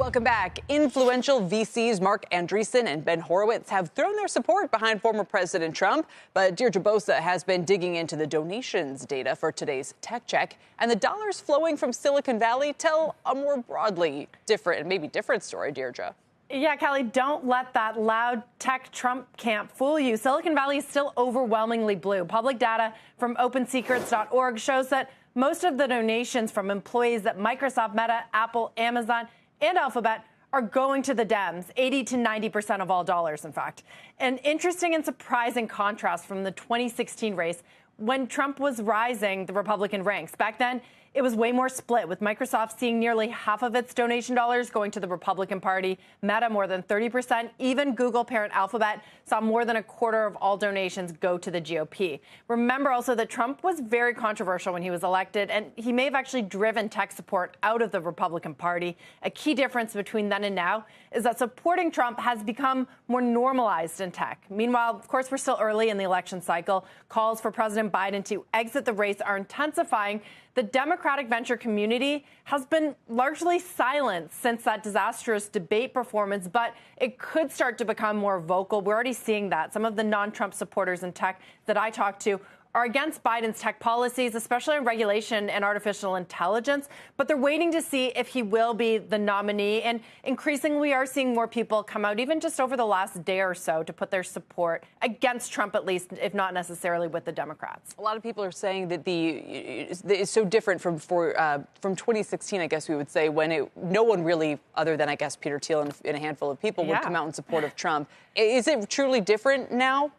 Welcome back. Influential VCs Mark Andreessen and Ben Horowitz have thrown their support behind former President Trump. But Deirdre Bosa has been digging into the donations data for today's Tech Check. And the dollars flowing from Silicon Valley tell a more broadly different and maybe different story, Deirdre. Yeah, Callie, don't let that loud tech Trump camp fool you. Silicon Valley is still overwhelmingly blue. Public data from OpenSecrets.org shows that most of the donations from employees at Microsoft, Meta, Apple, Amazon, and Alphabet are going to the Dems, 80 to 90% of all dollars, in fact. An interesting and surprising contrast from the 2016 race when Trump was rising the Republican ranks. Back then, it was way more split, with Microsoft seeing nearly half of its donation dollars going to the Republican Party, Meta more than 30%. Even Google parent Alphabet saw more than a quarter of all donations go to the GOP. Remember also that Trump was very controversial when he was elected, and he may have actually driven tech support out of the Republican Party. A key difference between then and now is that supporting Trump has become more normalized in tech. Meanwhile, of course, we're still early in the election cycle. Calls for President Biden to exit the race are intensifying. The Democratic venture community has been largely silent since that disastrous debate performance, but it could start to become more vocal. We're already seeing that. Some of the non-Trump supporters in tech that I talked to are against Biden's tech policies, especially on regulation and artificial intelligence, but they're waiting to see if he will be the nominee. And increasingly, we are seeing more people come out, even just over the last day or so, to put their support against Trump, at least, if not necessarily with the Democrats. A lot of people are saying that it's so different from 2016, I guess we would say, when no one really, other than, I guess, Peter Thiel and a handful of people, would come out in support of Trump. Is it truly different now?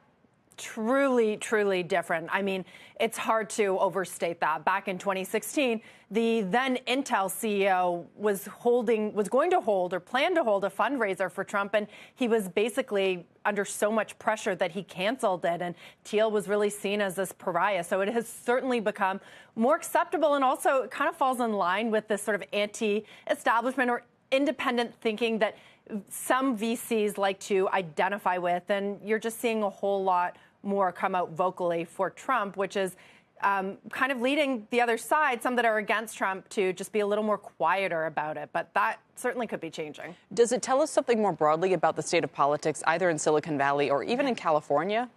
Truly, truly different. I mean, it's hard to overstate that. Back in 2016, the then Intel CEO was going to hold or planned to hold a fundraiser for Trump, and he was basically under so much pressure that he canceled it. And Thiel was really seen as this pariah. So it has certainly become more acceptable, and also it kind of falls in line with this sort of anti-establishment or independent thinking that some VCs like to identify with. And you're just seeing a whole lot more come out vocally for Trump, which is kind of leading the other side, some that are against Trump, to just be a little more quieter about it. But that certainly could be changing. Does it tell us something more broadly about the state of politics, either in Silicon Valley or even in California?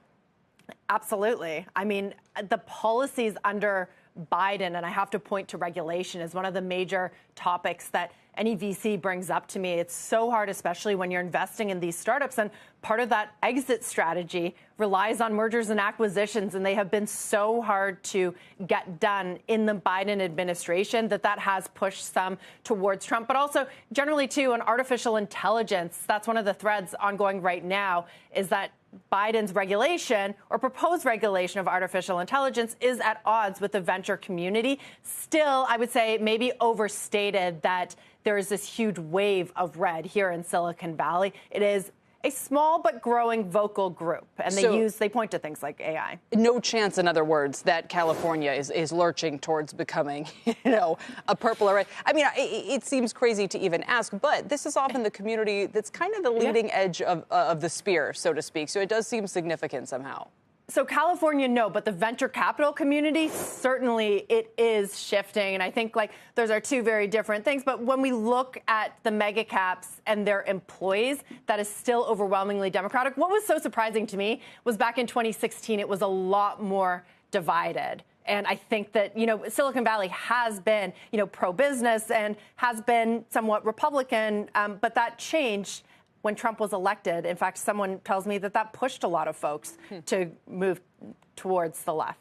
Absolutely. I mean, the policies under Biden, and I have to point to regulation, is one of the major topics that any VC brings up to me. It's so hard, especially when you're investing in these startups. And part of that exit strategy relies on mergers and acquisitions. And they have been so hard to get done in the Biden administration that has pushed some towards Trump. But also, generally, too, on artificial intelligence, that's one of the threads ongoing right now, is that Biden's regulation or proposed regulation of artificial intelligence is at odds with the venture community. Still, I would say maybe overstated that there is this huge wave of red here in Silicon Valley. It is a small but growing vocal group, and they point to things like AI. No chance, in other words, that California is lurching towards becoming, a purple or red. I mean, it seems crazy to even ask, but this is often the community that's kind of the leading edge of the spear, so to speak. So it does seem significant somehow. So California, no, but the venture capital community, certainly it is shifting. And I think those are two very different things. But when we look at the mega caps and their employees, that is still overwhelmingly Democratic. What was so surprising to me was back in 2016, it was a lot more divided. And I think that, Silicon Valley has been, pro-business and has been somewhat Republican, but that changed when Trump was elected. In fact, someone tells me that pushed a lot of folks to move towards the left.